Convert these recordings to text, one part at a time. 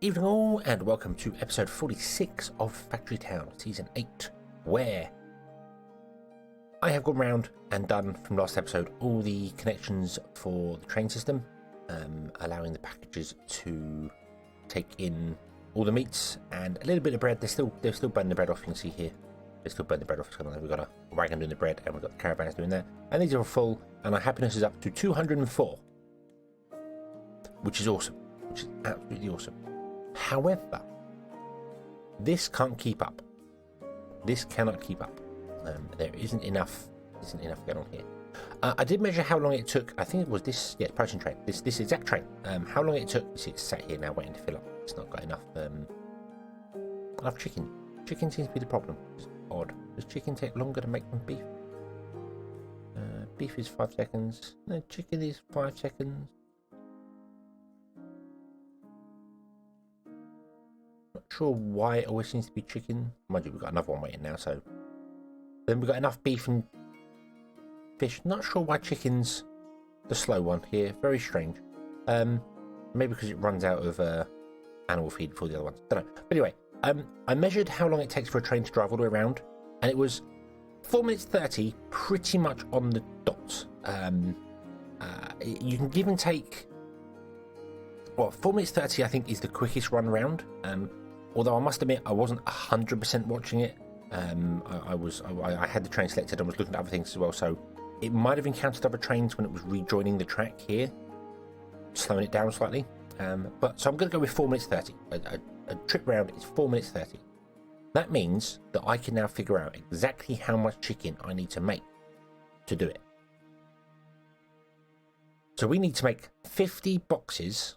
Evening all, and welcome to episode 46 of Factory Town, season 8, where I have gone round and done from last episode all the connections for the train system, allowing the packages to take in all the meats and a little bit of bread. They're still burning the bread off. You can see here, they still burn the bread off. We've got a wagon doing the bread, and we've got the caravans doing that, and these are full, and our happiness is up to 204, which is awesome, which is absolutely awesome. However, this can't keep up. This cannot keep up. There isn't enough going on here. I did measure how long it took. I think it was this, yeah, approaching train. This exact train. How long it took. See, it's sat here now waiting to fill up. It's not got enough chicken. Chicken seems to be the problem. It's odd. Does chicken take longer to make than beef? Beef is 5 seconds. No, chicken is 5 seconds. Not sure why it always seems to be chicken. Mind you, we've got another one waiting now, so then we've got enough beef and fish. Not sure why chicken's the slow one here. Very strange. Maybe because it runs out of animal feed before the other ones. Don't know. But anyway, I measured how long it takes for a train to drive all the way around, and it was 4 minutes 30, pretty much on the dot. You can give and take. Well, 4 minutes 30, I think, is the quickest run around. Although I must admit, I wasn't 100% watching it. I had the train selected and was looking at other things as well, so it might have encountered other trains when it was rejoining the track here, slowing it down slightly. So I'm going to go with 4 minutes 30. A trip round is 4 minutes 30. That means that I can now figure out exactly how much chicken I need to make to do it. So we need to make 50 boxes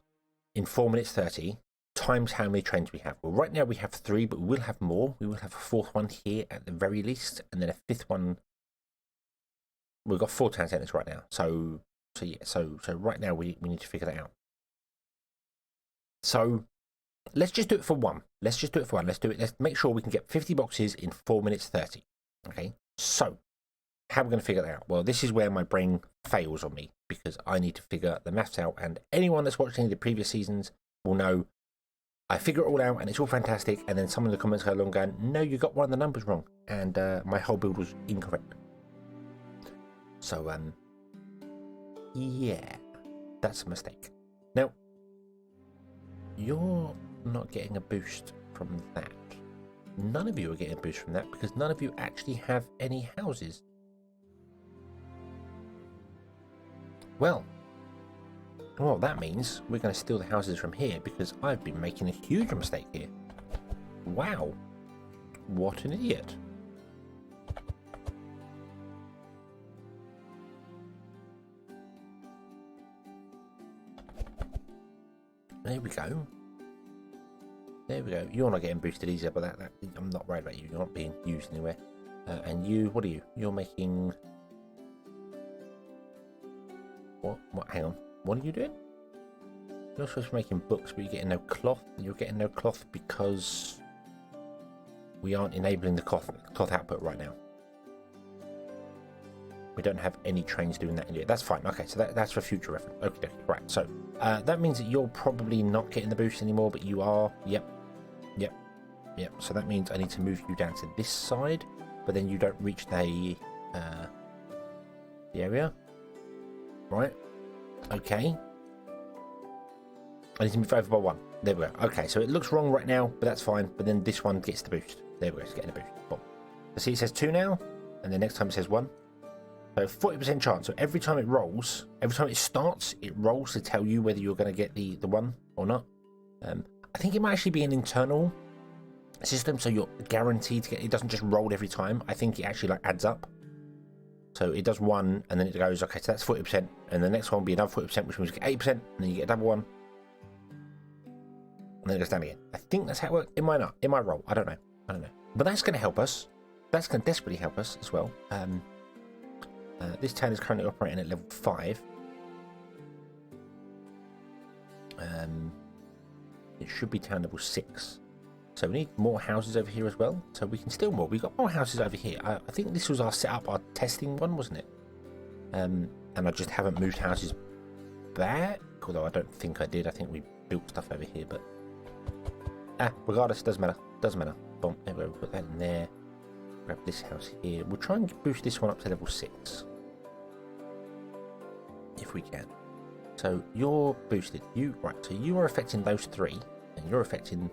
in 4 minutes 30 times how many trains we have. Well, right now we have 3, but we will have more. We will have a 4th one here at the very least, and then a 5th one. We've got 4 town centres right now. So right now we need to figure that out. So let's just do it for one. Let's do it. Let's make sure we can get 50 boxes in 4 minutes 30. Okay. So how are we going to figure that out? Well, this is where my brain fails on me, because I need to figure the maths out, and anyone that's watching the previous seasons will know I figure it all out and it's all fantastic, and then someone in the comments go along going, no, you got one of the numbers wrong, and my whole build was incorrect. So yeah, that's a mistake. Now, you're not getting a boost from that. None of you are getting a boost from that, because none of you actually have any houses. Well, that means we're going to steal the houses from here, because I've been making a huge mistake here. Wow. What an idiot. There we go. There we go. You're not getting boosted easier, but that I'm not worried about you. You're not being used anywhere. And you, what are you? You're making... What? Hang on. What are you doing? You're supposed to be making books, but you're getting no cloth. You're getting no cloth because we aren't enabling the cloth output right now. We don't have any trains doing that anyway. That's fine. Okay, so that's for future reference. Okay, right. So that means that you're probably not getting the boost anymore, but you are. Yep. So that means I need to move you down to this side, but then you don't reach the area. Right. Okay. I need to move over by 1. There we go. Okay, so it looks wrong right now, but that's fine. But then this one gets the boost. There we go. It's getting a boost. Boom. So see, it says 2 now, and then next time it says 1. So 40% chance. So every time it rolls, every time it starts, it rolls to tell you whether you're going to get the 1 or not. I think it might actually be an internal system, so you're guaranteed to get. It doesn't just roll every time. I think it actually like adds up. So it does 1, and then it goes, okay, so that's 40%, and the next one will be another 40%, which means you get 8%, and then you get a double 1, and then it goes down again. I think that's how it works. It might not. It might roll. I don't know. But that's going to help us. That's going to desperately help us as well. This town is currently operating at level 5. It should be town level 6. So we need more houses over here as well, so we can steal more. We've got more houses over here. I think this was our setup, our testing one, wasn't it? And I just haven't moved houses back, although I don't think I did. I think we built stuff over here, but Regardless, doesn't matter. Doesn't matter. Boom. Anyway, we'll put that in there. Grab this house here. We'll try and boost this one up to level 6. If we can. So you're boosted. Right, so you are affecting those 3. And you're affecting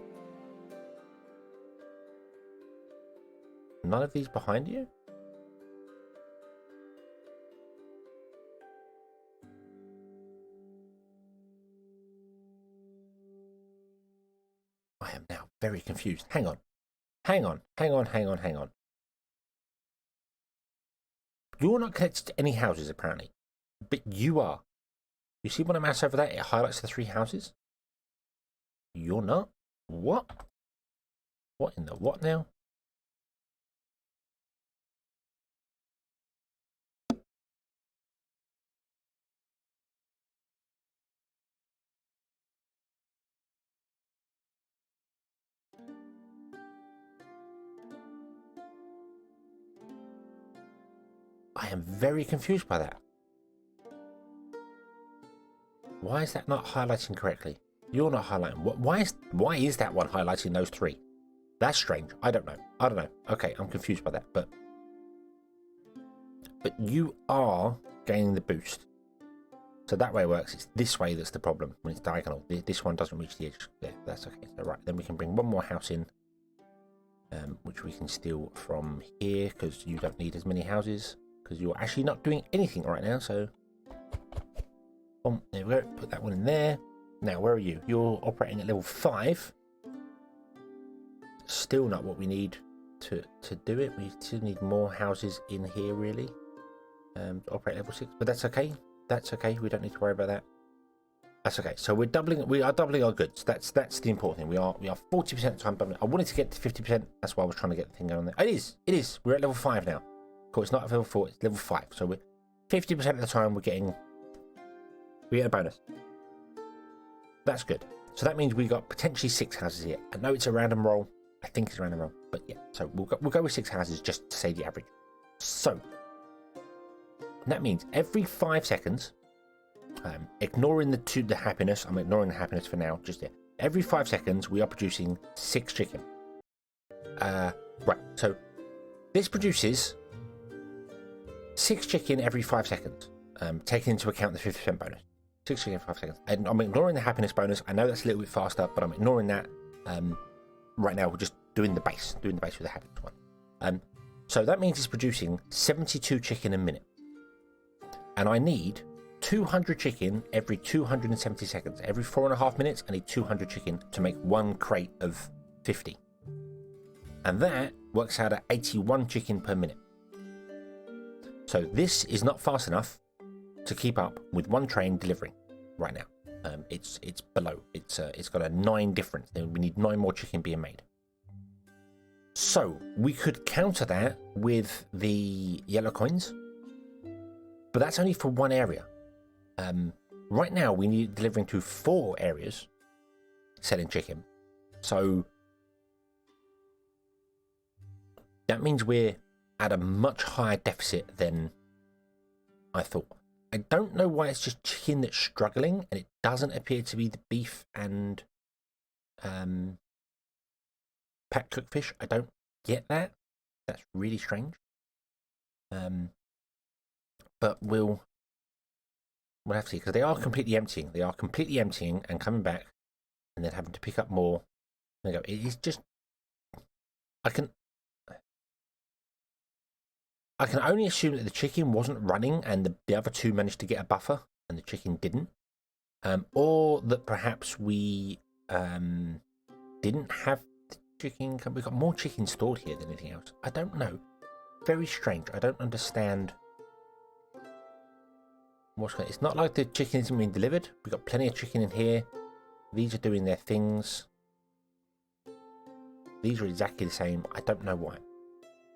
none of these behind you? I am now very confused. Hang on. Hang on. You're not connected to any houses, apparently. But you are. You see when I mouse over that, it highlights the 3 houses? You're not? What? What in the what now? I am very confused by that. Why is that not highlighting correctly? You're not highlighting. Why is that one highlighting those 3? That's strange. I don't know. Okay, I'm confused by that. But you are gaining the boost. So that way it works. It's this way that's the problem when it's diagonal. This one doesn't reach the edge. Yeah, that's okay. So right, then we can bring one more house in, which we can steal from here because you don't need as many houses because you're actually not doing anything right now. So, boom, there we go. Put that one in there. Now, where are you? You're operating at level 5. Still not what we need to do it. We still need more houses in here, really, to operate level 6. But that's okay. That's okay. We don't need to worry about that. That's okay. So we are doubling our goods. That's the important thing. We are 40% of the time doubling. I wanted to get to 50%. That's why I was trying to get the thing going there. It is. We're at level 5 now. Cool. It's not level 4. It's level 5. So we're 50% of the time we get a bonus. That's good. So that means we got potentially 6 houses here. I know it's a random roll. I think it's a random roll, but yeah. So we'll go with 6 houses just to say the average. So that means every 5 seconds, ignoring the happiness. I'm ignoring the happiness for now. Just there. Every 5 seconds, we are producing 6 chicken. Right. So this produces 6 chicken every 5 seconds, taking into account the 50% bonus. 6 chicken every 5 seconds. And I'm ignoring the happiness bonus. I know that's a little bit faster, but I'm ignoring that. Right now, we're just doing the base with the happiness one. So that means it's producing 72 chicken a minute. And I need 200 chicken every 270 seconds. Every 4.5 minutes, I need 200 chicken to make 1 crate of 50. And that works out at 81 chicken per minute. So this is not fast enough to keep up with 1 train delivering right now. It's below. It's got a 9 difference. Then we need 9 more chicken being made. So we could counter that with the yellow coins, but that's only for 1 area. Right now we need delivering to 4 areas selling chicken. So that means we're at a much higher deficit than I thought. I don't know why it's just chicken that's struggling, and it doesn't appear to be the beef and packed cooked fish. I don't get that. That's really strange. But we'll have to see, because they are completely emptying. They are completely emptying and coming back, and then having to pick up more. There you go. It is just. I can only assume that the chicken wasn't running and the other 2 managed to get a buffer and the chicken didn't. Or that perhaps we didn't have the chicken. We've got more chicken stored here than anything else. I don't know. Very strange. I don't understand what's going on. It's not like the chicken isn't being delivered. We've got plenty of chicken in here. These are doing their things. These are exactly the same. I don't know why.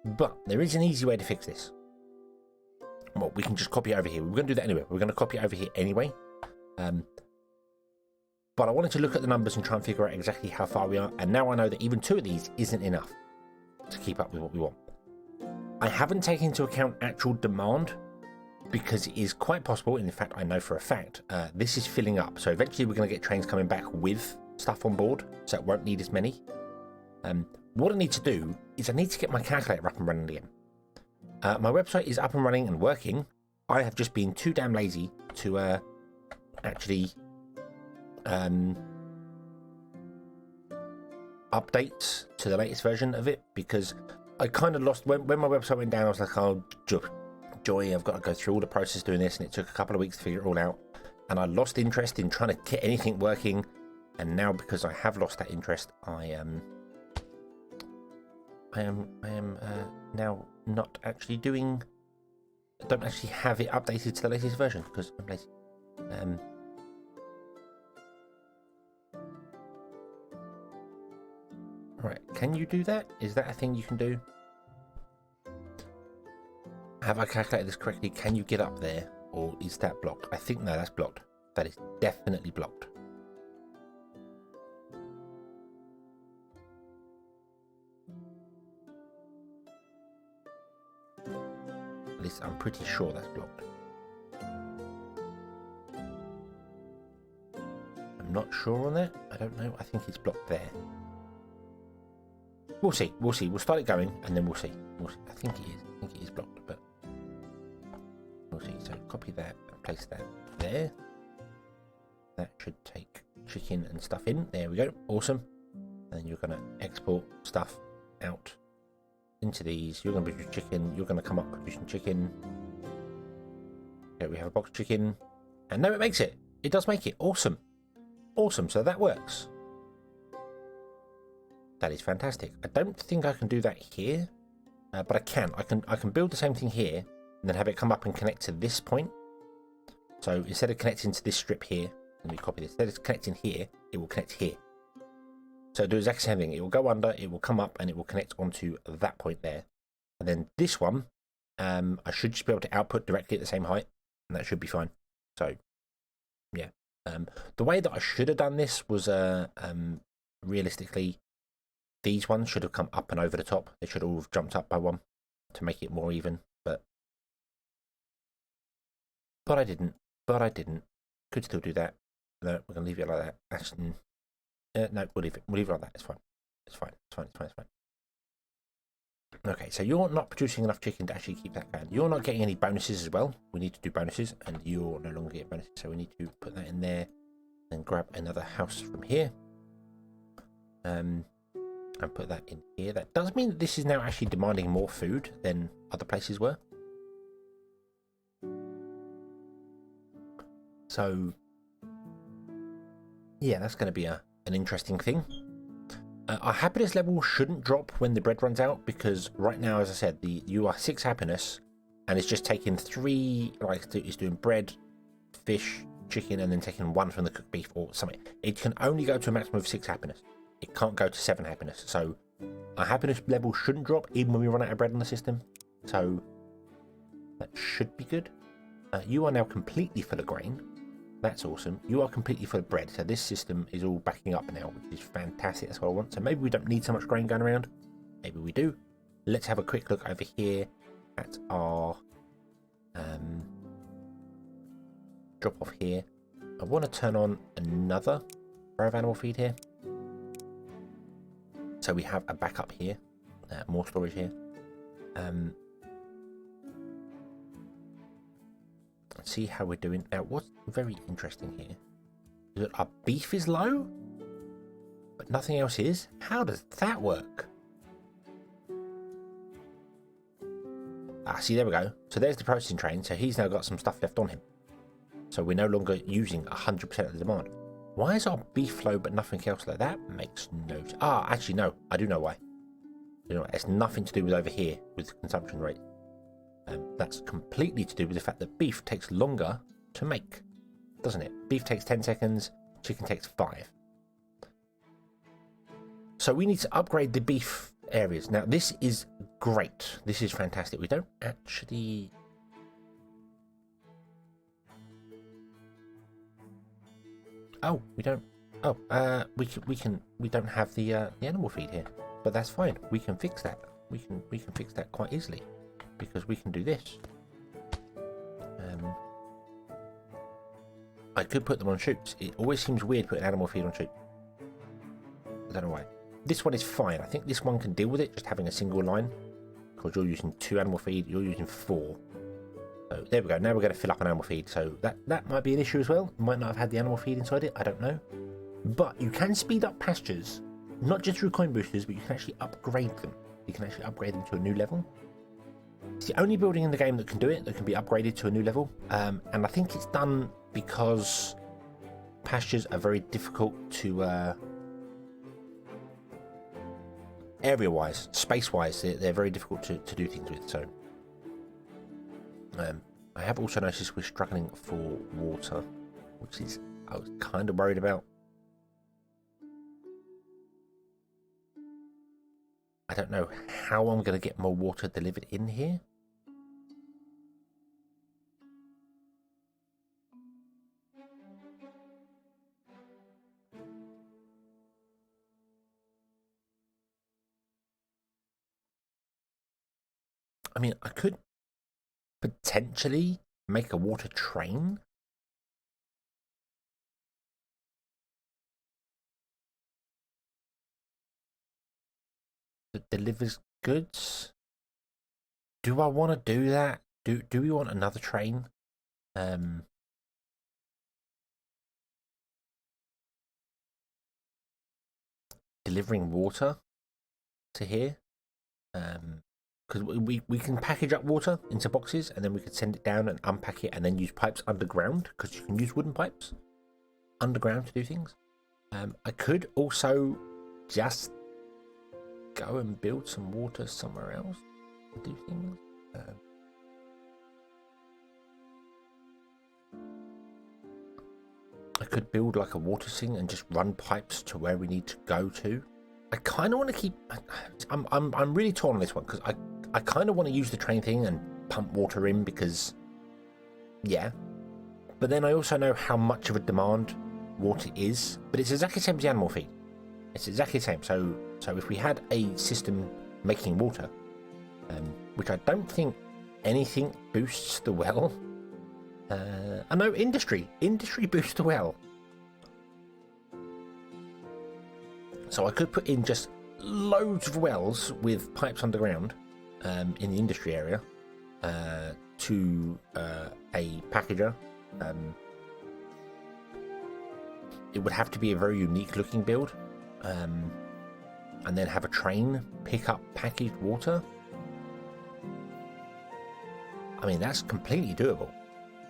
But there is an easy way to fix this. Well, we can just copy it over here. We're going to do that anyway. We're going to copy it over here anyway. But I wanted to look at the numbers and try and figure out exactly how far we are. And now I know that even 2 of these isn't enough to keep up with what we want. I haven't taken into account actual demand because it is quite possible, and in fact I know for a fact, this is filling up. So eventually we're going to get trains coming back with stuff on board, so it won't need as many. What I need to do is I need to get my calculator up and running again. My website is up and running and working. I have just been too damn lazy to actually update to the latest version of it, because I kind of lost when my website went down. I was like, oh joy, I've got to go through all the process doing this, and it took a couple of weeks to figure it all out, and I lost interest in trying to get anything working. And now, because I have lost that interest, I am now not actually doing. I don't actually have it updated to the latest version because I'm lazy. Right, can you do that? Is that a thing you can do? Have I calculated this correctly? Can you get up there, or is that blocked? I think no, that's blocked. That is definitely blocked. At least I'm pretty sure that's blocked. I'm not sure on that. I don't know. I think it's blocked there. We'll see. We'll see. We'll start it going, and then we'll see. We'll see. I think it is. I think it is blocked, but we'll see. So copy that and place that there. That should take chicken and stuff in. There we go. Awesome. And then you're going to export stuff out into these. You're going to produce chicken. You're going to come up producing chicken. Okay, we have a box of chicken. And no, it makes it. It does make it. Awesome. Awesome. So that works. That is fantastic. I don't think I can do that here, but I can. I can build the same thing here and then have it come up and connect to this point. So instead of connecting to this strip here, let me copy this. Instead of connecting here, it will connect here. So do the exact same thing. It will go under, it will come up, and it will connect onto that point there. And then this one, I should just be able to output directly at the same height, and that should be fine. So, yeah. The way that I should have done this was, realistically, these ones should have come up and over the top. They should all have jumped up by one to make it more even, but I didn't. Could still do that. No, we're gonna leave it like that. Actually, no, we'll leave it. We'll leave it like that. It's fine. It's fine. It's fine. It's fine. It's fine. Okay, so you're not producing enough chicken to actually keep that going. You're not getting any bonuses as well. We need to do bonuses, and you're no longer getting bonuses. So we need to put that in there, and grab another house from here. And put that in here. That does mean that this is now actually demanding more food than other places were. So, yeah, that's going to be an interesting thing. Our happiness level shouldn't drop when the bread runs out, because right now, as I said, you are 6 happiness, and it's just taking 3, like it's doing bread, fish, chicken, and then taking 1 from the cooked beef or something. It can only go to a maximum of 6 happiness. It can't go to 7 happiness. So our happiness level shouldn't drop even when we run out of bread in the system. So that should be good. You are now completely full of grain. That's awesome. You are completely full of bread. So this system is all backing up now, which is fantastic. That's what I want. So maybe we don't need so much grain going around. Maybe we do. Let's have a quick look over here at our drop off here. I want to turn on another row of animal feed here. So we have a backup here, more storage here. Let's see how we're doing. Now, what's very interesting here is that our beef is low, but nothing else is. How does that work? Ah, see, there we go. So there's the processing train. So he's now got some stuff left on him. So we're no longer using 100% of the demand. Why is our beef low but nothing else low? That makes no sense. Ah, actually, no. I do know why. You know, it's nothing to do with over here with consumption rate. That's completely to do with the fact that beef takes longer to make, doesn't it? Beef takes 10 seconds, chicken takes 5. So we need to upgrade the beef areas. Now, this is great. This is fantastic. We don't actually... Oh, we don't. Oh, we don't have the animal feed here, but that's fine. We can fix that. We can fix that quite easily, because we can do this. I could put them on chutes. It always seems weird putting animal feed on chutes. don't know why. This one is fine. I think this one can deal with it, just having a single line. Because you're using 2 animal feed, you're using 4. So there we go. Now we're going to fill up an animal feed. So that might be an issue as well. You might not have had the animal feed inside it. I don't know. But you can speed up pastures, not just through coin boosters, but you can actually upgrade them. You can actually upgrade them to a new level. It's the only building in the game that can do it, that can be upgraded to a new level. And I think it's done because pastures are very difficult to... area-wise, space-wise, they're very difficult to do things with. So I have also noticed we're struggling for water, which is I was kind of worried about. I don't know how I'm going to get more water delivered in here. I mean, I could potentially make a water train. That delivers goods. Do I want to do that? Do we want another train? Delivering water to here. Because we can package up water into boxes and then we could send it down and unpack it and then use pipes underground, because you can use wooden pipes underground to do things. I could also just go and build some water somewhere else to do things. I could build like a water sink and just run pipes to where we need to go to. I kind of want to keep... I'm really torn on this one, because I kind of want to use the train thing and pump water in because, yeah. But then I also know how much of a demand water is. But it's exactly the same as the animal feed. It's exactly the same. So if we had a system making water, which I don't think anything boosts the well. I know industry boosts the well. So I could put in just loads of wells with pipes underground in the industry area to a packager. It would have to be a very unique looking build, and then have a train pick up packaged water. I mean, that's completely doable.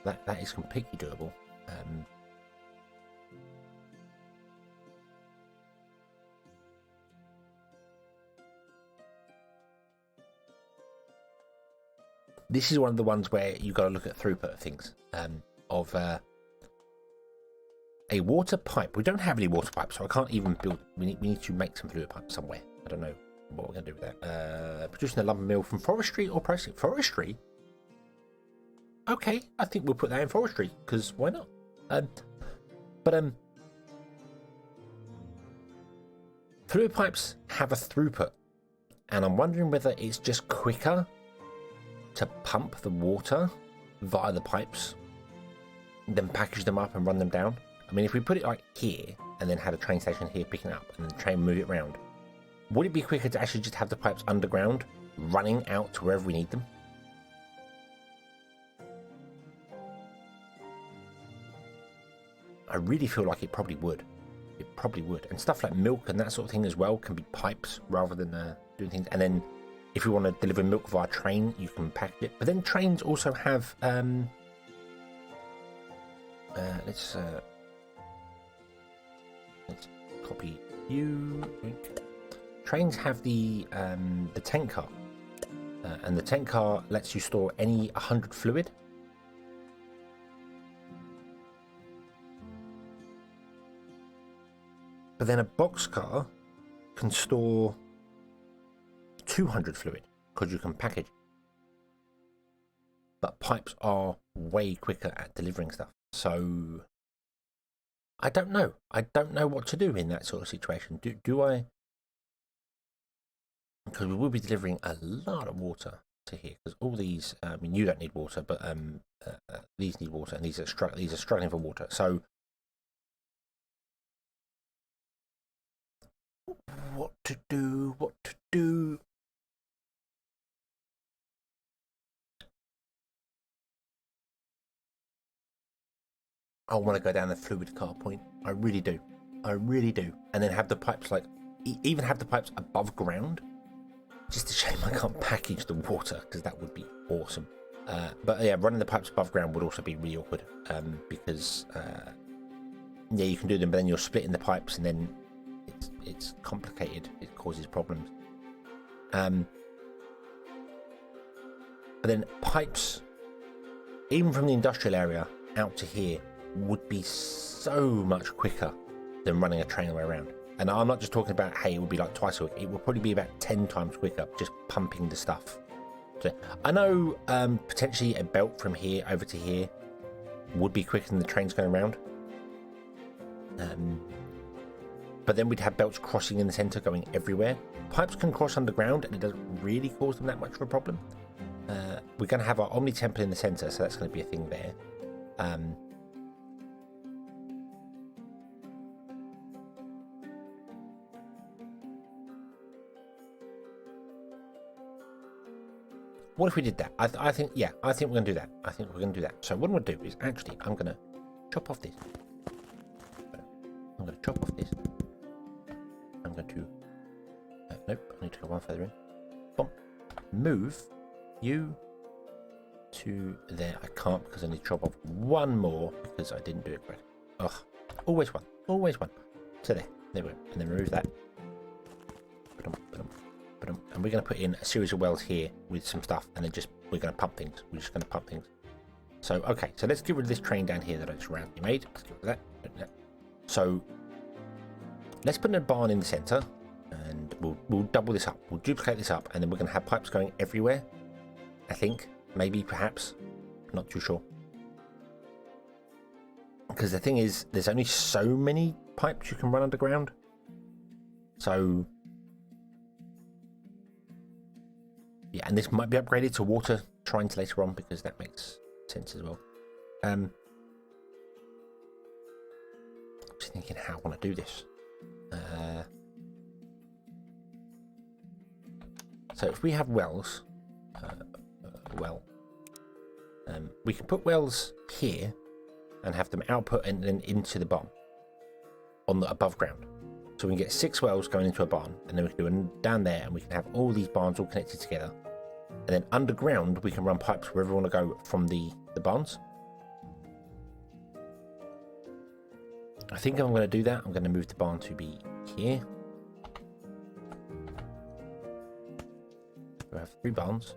That is completely doable. This is one of the ones where you got to look at throughput of things. A water pipe. We don't have any water pipes, so I can't even build. We need to make some fluid pipes somewhere. I don't know what we're going to do with that. Producing a lumber mill from forestry or processing. Forestry? Okay, I think we'll put that in forestry, because why not? Fluid pipes have a throughput, and I'm wondering whether it's just quicker to pump the water via the pipes, then package them up and run them down. I mean, if we put it like here and then had a train station here picking it up and then the train move it around, would it be quicker to actually just have the pipes underground running out to wherever we need them? I really feel like it probably would. It probably would. And stuff like milk and that sort of thing as well can be pipes rather than doing things. And then if you want to deliver milk via train, you can package it. But then trains also have... let's copy you. Trains have the tent car. And the tent car lets you store any 100 fluid. But then a boxcar can store 200 fluid because you can package. But pipes are way quicker at delivering stuff. So I don't know. I don't know what to do in that sort of situation. Do I? Because we will be delivering a lot of water to here. Because all these, I mean, you don't need water, but these need water, and these are struggling for water. So What to do? What to do? I want to go down the fluid car point. I really do. I really do. And then have the pipes like, even have the pipes above ground. Just a shame I can't package the water because that would be awesome. But yeah, running the pipes above ground would also be really awkward because yeah, you can do them, but then you're splitting the pipes and then it's complicated. It causes problems. But then pipes, even from the industrial area out to here, would be so much quicker than running a train all the way around. And I'm not just talking about, hey, it would be like twice a week. It would probably be about 10 times quicker just pumping the stuff. So I know potentially a belt from here over to here would be quicker than the trains going around. But then we'd have belts crossing in the centre going everywhere. Pipes can cross underground and it doesn't really cause them that much of a problem. We're going to have our Omni Temple in the centre, so that's going to be a thing there. What if we did that? I think, yeah, I think we're going to do that. I think we're going to do that. So what I'm going to do is actually, I'm going to chop off this. I'm going to chop off this. I'm going to, nope, I need to go one further in. Boom. Move you to there. I can't because I need to chop off one more because I didn't do it correctly. Ugh, always one, always one. So there we go. And then remove that. And we're going to put in a series of wells here with some stuff, and then we're going to pump things. We're just going to pump things. So okay, so let's get rid of this train down here that I just randomly made. Let's get rid of that. So let's put in a barn in the center, and we'll double this up. We'll duplicate this up, and then we're going to have pipes going everywhere. I think, maybe, perhaps, not too sure. Because the thing is, there's only so many pipes you can run underground. So yeah, and this might be upgraded to water trains later on because that makes sense as well. Just thinking how I want to do this. So if we have wells, we can put wells here and have them output and then into the barn on the above ground. So we can get 6 wells going into a barn, and then we can do it down there, and we can have all these barns all connected together. And then underground, we can run pipes wherever we want to go from the barns. I think if I'm going to do that, I'm going to move the barn to be here. We have 3 barns.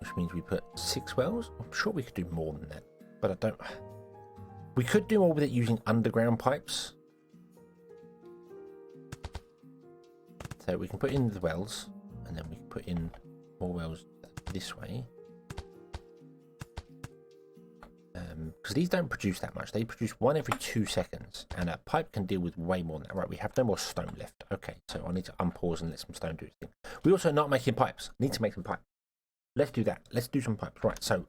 Which means we put 6 wells. I'm sure we could do more than that, but I don't. We could do more with it using underground pipes. So we can put in the wells, and then we can put in more wells this way. Because these don't produce that much. They produce 1 every 2 seconds, and a pipe can deal with way more than that. Right, we have no more stone left. Okay, so I need to unpause and let some stone do its thing. We also are not making pipes. Need to make some pipes. Let's do that. Let's do some pipes. Right, so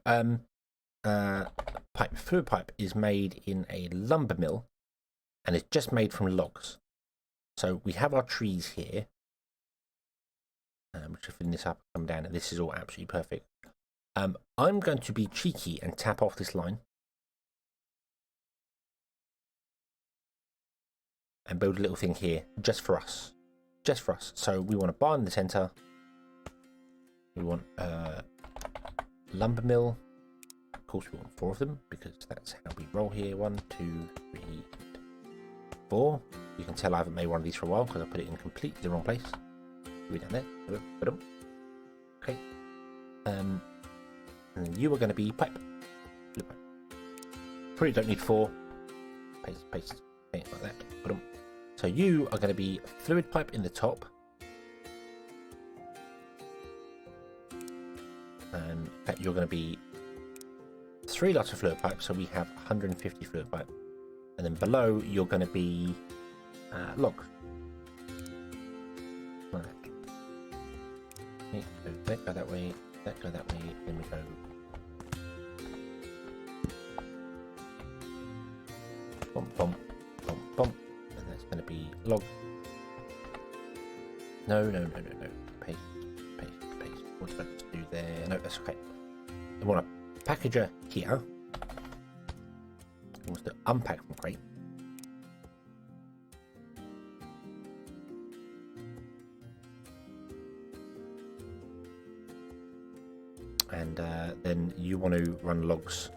fluid pipe is made in a lumber mill, and it's just made from logs. So we have our trees here. Which will fill this up, come down, and this is all absolutely perfect. I'm going to be cheeky and tap off this line and build a little thing here just for us. Just for us. So we want a barn in the center. We want a lumber mill. Of course, we want 4 of them because that's how we roll here. 1, 2, 3, 4. You can tell I haven't made one of these for a while because I put it in completely the wrong place. We're down there. Okay. And then you are going to be pipe. Probably don't need 4. Paste. Okay, like that. So you are going to be fluid pipe in the top. And you're going to be 3 lots of fluid pipe, so we have 150 fluid pipe. And then below, you're going to be log. Like that. Okay, so that go that way, then we go. Bump, bump, bump, bump. And to be log. No. Paste. What's that to do there? No, that's okay. I want a packager here. It wants to unpack from crate. And then you want to run logs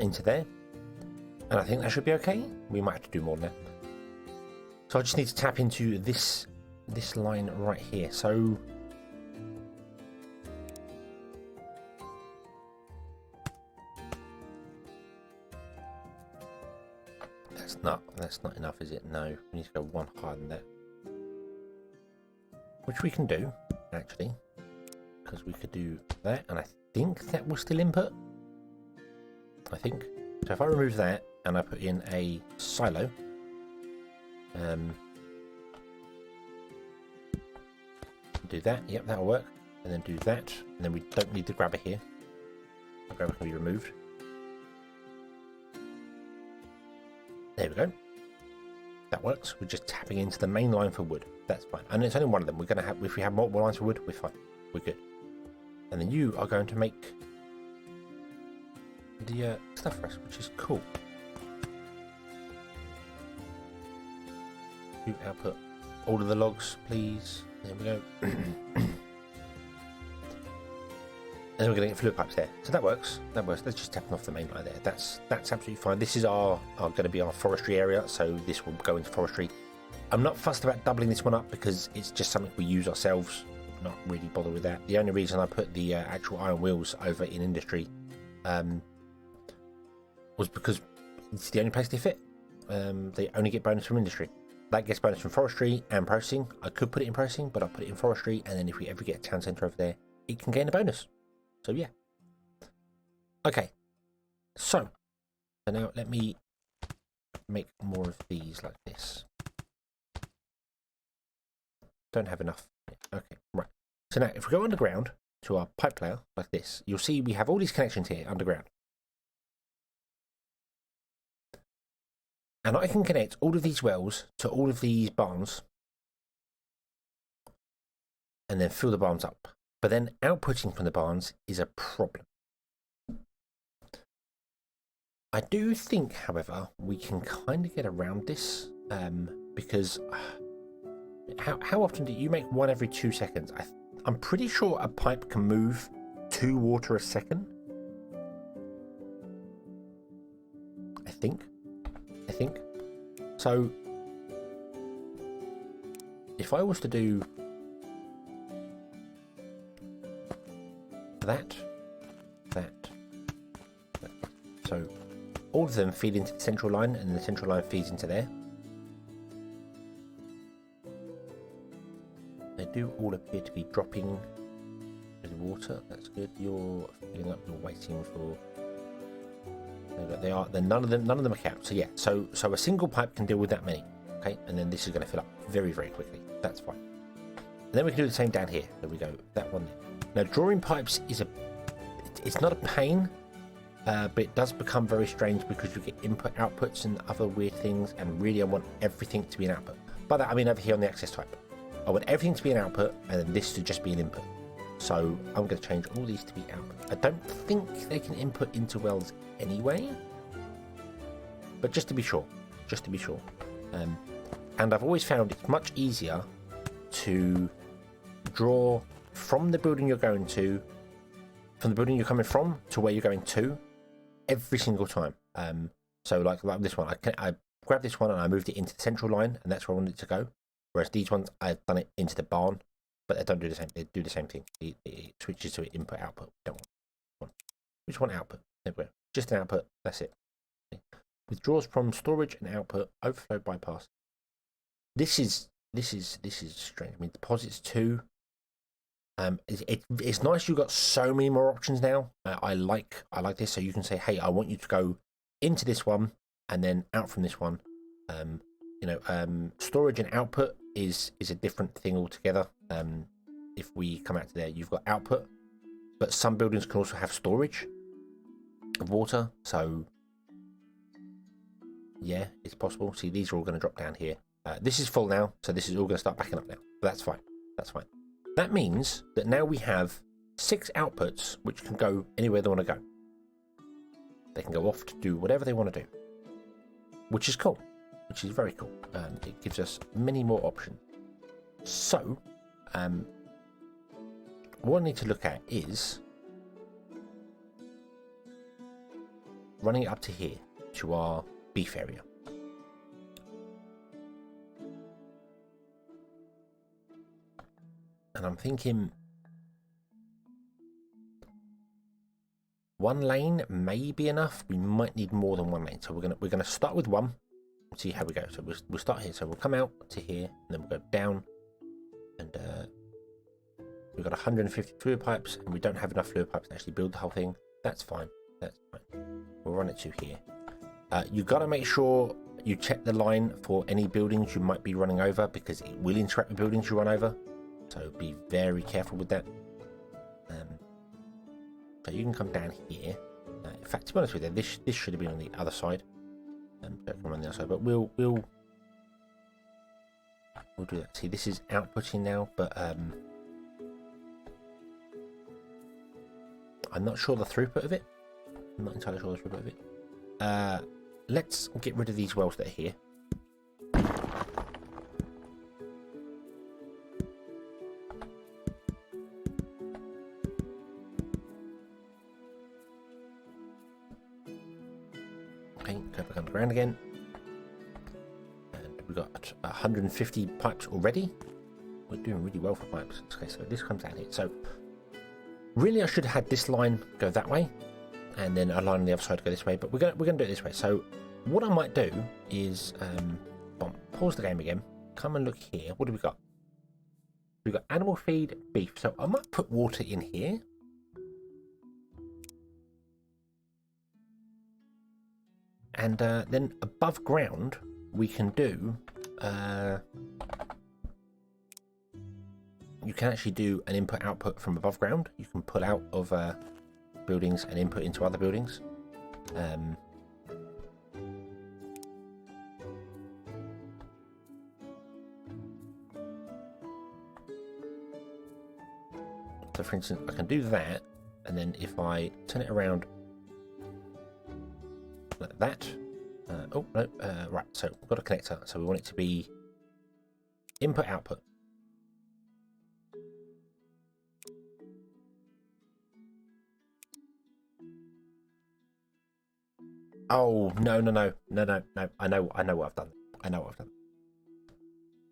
into there. And I think that should be okay. We might have to do more than that. So I just need to tap into this line right here. So that's not enough, is it? No, we need to go one higher than that. Which we can do, actually. Because we could do that, and I think that will still input. I think. So if I remove that and I put in a silo, do that, yep, that'll work. And then do that, and then we don't need the grabber here. The grabber can be removed. There we go. That works. We're just tapping into the main line for wood. That's fine. And it's only one of them. We're going to have, if we have multiple lines for wood, we're fine. We're good. And then you are going to make the stuff for us, which is cool. You output all of the logs, please. There we go. And then we're going to get fluid pipes there. So that works. That works. Let's just tap off the main line there. That's absolutely fine. This is going to be our forestry area, so this will go into forestry. I'm not fussed about doubling this one up because it's just something we use ourselves. Not really bother with that. The only reason I put the actual iron wheels over in industry was because it's the only place they fit. They only get bonus from industry. That gets bonus from forestry and processing. I could put it in processing, but I'll put it in forestry, and then if we ever get a town centre over there, it can gain a bonus. So yeah. Okay. So now let me make more of these like this. Don't have enough. Okay, right. So now if we go underground to our pipe layer like this, you'll see we have all these connections here underground. And I can connect all of these wells to all of these barns and then fill the barns up. But then outputting from the barns is a problem. I do think, however, we can kind of get around this because how often do you make one every 2 seconds? I'm pretty sure a pipe can move 2 water a second. I think. So if I was to do that. So all of them feed into the central line, and the central line feeds into there. They do all appear to be dropping with water. That's good. You're filling up. You're waiting for. They are. Then none of them are capped. So yeah. So a single pipe can deal with that many. Okay, and then this is going to fill up very, very quickly. That's fine. And then we can do the same down here. There we go. That one there. Now drawing pipes is it's not a pain, but it does become very strange because you get input outputs and other weird things. And really, I want everything to be an output. By that I mean over here on the access type. I want everything to be an output, and then this to just be an input. So I'm going to change all these to be output. I don't think they can input into wells anyway, but just to be sure. And I've always found it's much easier to draw from the building you're going to, from the building you're coming from to where you're going to, every single time. So like this one, I grabbed this one and I moved it into the central line, and that's where I wanted it to go. Whereas these ones, I've done it into the barn, but they don't do the same. They do the same thing. It switches to input output. Don't want. We just want output. There we go. Just an output. That's it. Withdraws from storage and output. Overflow bypass. This is strange. I mean, deposits too. It's nice you've got so many more options now. I like this. So you can say, hey, I want you to go into this one and then out from this one. Storage and output is a different thing altogether. If we come out to there, you've got output, but some buildings can also have storage of water. So yeah, it's possible. See, these are all going to drop down here. This is full now, so this is all going to start backing up now. But that's fine. That's fine. That means that now we have 6 outputs which can go anywhere they want to go. They can go off to do whatever they want to do, which is cool, which is very cool. It gives us many more options. So, what I need to look at is running it up to here, to our beef area. And I'm thinking 1 lane may be enough. We might need more than 1 lane. So we're gonna start with 1 and see how we go. So we'll start here. So we'll come out to here and then we'll go down. And we've got 150 fluid pipes and we don't have enough fluid pipes to actually build the whole thing. That's fine. That's fine. We'll run it to here. You've got to make sure you check the line for any buildings you might be running over, because it will interact with buildings you run over. So be very careful with that. So you can come down here. In fact, to be honest with you, this should have been on the other side. So I can run the other side, but we'll do that. See, this is outputting now, but I'm not sure the throughput of it. I'm not entirely sure the throughput of it. Let's get rid of these wells that are here. Okay, go back underground again. And we've got 150 pipes already. We're doing really well for pipes. Okay, so this comes down here. So really I should have had this line go that way, and then a line on the other side go this way, but we're gonna do it this way. So what I might do is pause the game again, come and look here. What do we got? We've got animal feed, beef. So I might put water in here. And then above ground we can do you can actually do an input output from above ground. You can pull out of buildings and input into other buildings. So for instance, I can do that, and then if I turn it around like that, oh no, right, so we've got a connector, so we want it to be input output. Oh, no. I know what I've done.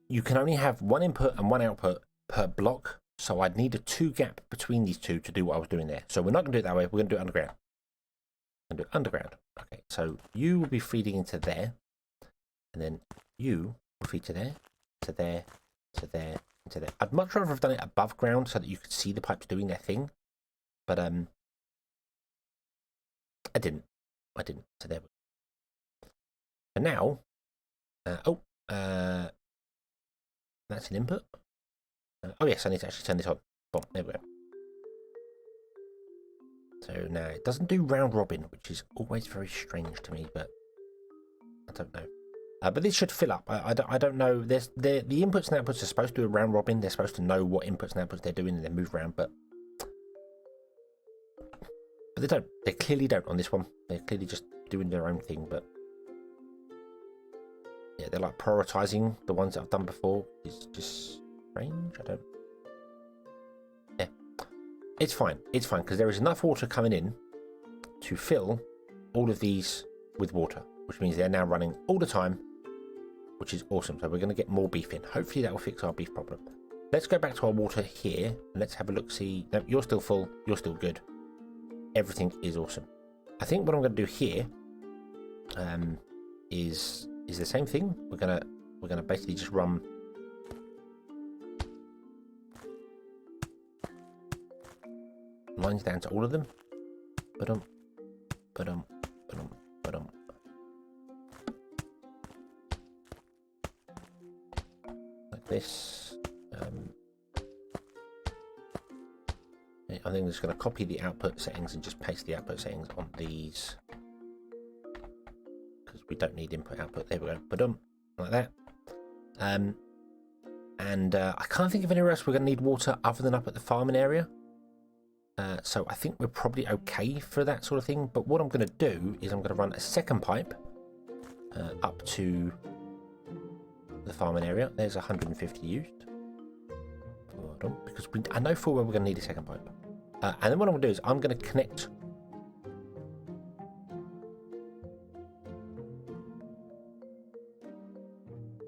You can only have 1 input and 1 output per block, so I'd need a 2 gap between these two to do what I was doing there. So we're not going to do it that way, we're going to do it underground. And do it underground. Okay, so you will be feeding into there, and then you will feed to there, to there, to there, and to there. I'd much rather have done it above ground so that you could see the pipes doing their thing, but I didn't. So there we go. And now, that's an input. Oh yes, I need to actually turn this on. Boom, there we go. So now it doesn't do round robin, which is always very strange to me, but I don't know. But this should fill up. I don't know. The inputs and outputs are supposed to do a round robin. They're supposed to know what inputs and outputs they're doing and then move around, but they don't. They clearly don't on this one. They're clearly just doing their own thing, but yeah, they're like prioritizing the ones that I've done before. It's just strange. I don't. Yeah, it's fine. It's fine because there is enough water coming in to fill all of these with water, which means they're now running all the time, which is awesome. So we're going to get more beef in. Hopefully that will fix our beef problem. Let's go back to our water here and let's have a look. See, no, you're still full. You're still good. Everything is awesome. I think what I'm going to do here is the same thing. We're gonna basically just run lines down to all of them. Like this. I think I'm just going to copy the output settings and just paste the output settings on these because we don't need input output. There we go. Like that. And I can't think of anywhere else we're going to need water other than up at the farming area. So I think we're probably okay for that sort of thing. But what I'm going to do is I'm going to run a second pipe up to the farming area. There's 150 used. Hold on, because I know full well we're going to need a second pipe. And then what I'm going to do is I'm going to connect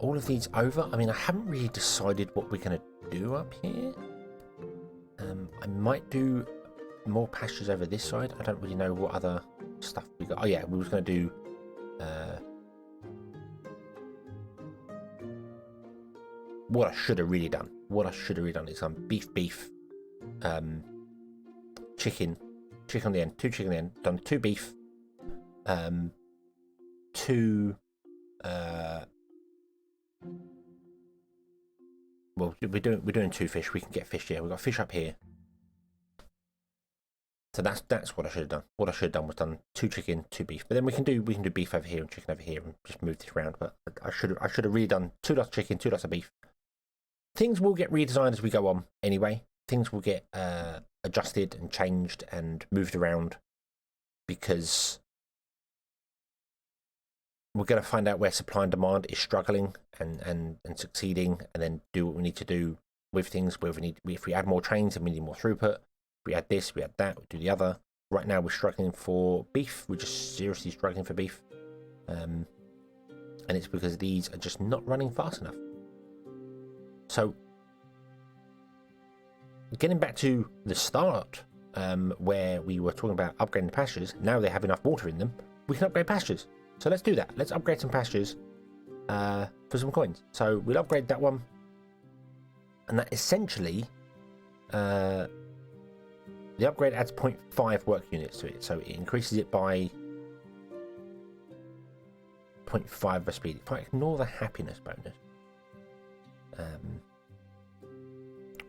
all of these over. I mean, I haven't really decided what we're going to do up here. I might do more pastures over this side. I don't really know what other stuff we got. Oh yeah, we was going to do what I should have really done. What I should have really done is beef, chicken on the end, 2 chicken on the end, done 2 beef, 2 well, we're doing 2 fish. We can get fish here. We've got fish up here. So that's what I should have done. What I should have done was done 2 chicken, 2 beef. But then we can do beef over here and chicken over here and just move this around. But I should have really done 2 lots of chicken, 2 lots of beef. Things will get redesigned as we go on anyway. Things will get adjusted and changed and moved around because we're going to find out where supply and demand is struggling and succeeding, and then do what we need to do with things. Where if we add more trains, then we need more throughput. If we add this, we add that, we do the other. Right now we're struggling for beef. We're just seriously struggling for beef. And it's because these are just not running fast enough. So, getting back to the start, where we were talking about upgrading the pastures, now they have enough water in them, we can upgrade pastures. So let's do that. Let's upgrade some pastures for some coins. So we'll upgrade that one. And that essentially, the upgrade adds 0.5 work units to it. So it increases it by 0.5 the speed. If I ignore the happiness bonus,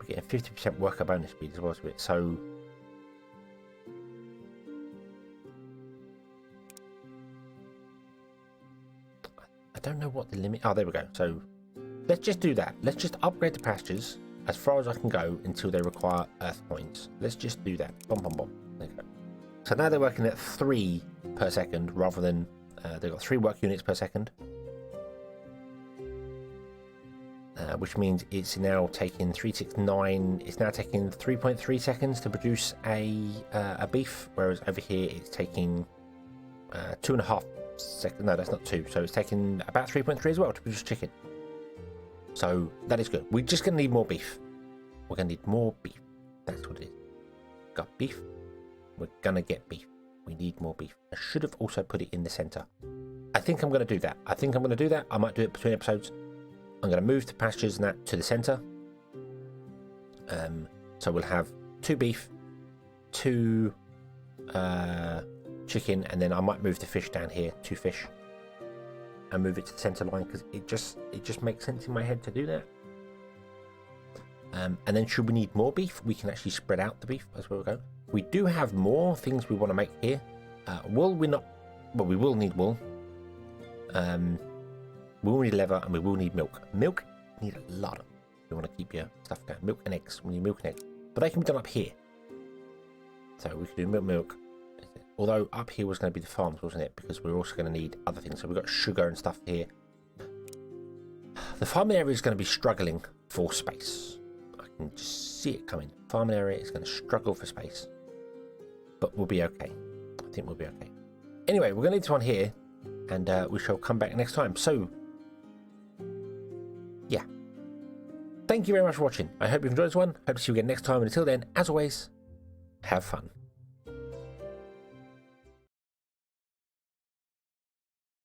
we get a 50% worker bonus speed as well to it. So I don't know what the limit. Oh, there we go. So let's just do that. Let's just upgrade the pastures as far as I can go until they require earth points. Let's just do that. Boom, boom, boom. There you go. So now they're working at 3 per second rather than they've got 3 work units per second. Which means it's now taking 369. It's now taking 3.3 seconds to produce a beef, whereas over here it's taking 2.5 seconds. No, that's not 2. So it's taking about 3.3 as well to produce chicken. So that is good. We're just going to need more beef. We're going to need more beef. That's what it is. Got beef. We're going to get beef. We need more beef. I should have also put it in the center. I think I'm going to do that. I might do it between episodes. I'm going to move the pastures and that to the center. So we'll have 2 beef, 2 chicken, and then I might move the fish down here, 2 fish, and move it to the center line because it just makes sense in my head to do that. And then should we need more beef, we can actually spread out the beef as we go. We do have more things we want to make here. Wool, we're not. Well, we will need wool. We will need leather, and we will need milk. Milk, need a lot of. You want to keep your stuff going. Milk and eggs. We need milk and eggs, but they can be done up here. So we can do milk. Although up here was going to be the farms, wasn't it? Because we're also going to need other things. So we've got sugar and stuff here. The farming area is going to be struggling for space. I can just see it coming. Farming area is going to struggle for space, but we'll be okay. I think we'll be okay. Anyway, we're going to need this one here, and we shall come back next time. So, yeah. Thank you very much for watching. I hope you've enjoyed this one. Hope to see you again next time. And until then, as always, have fun.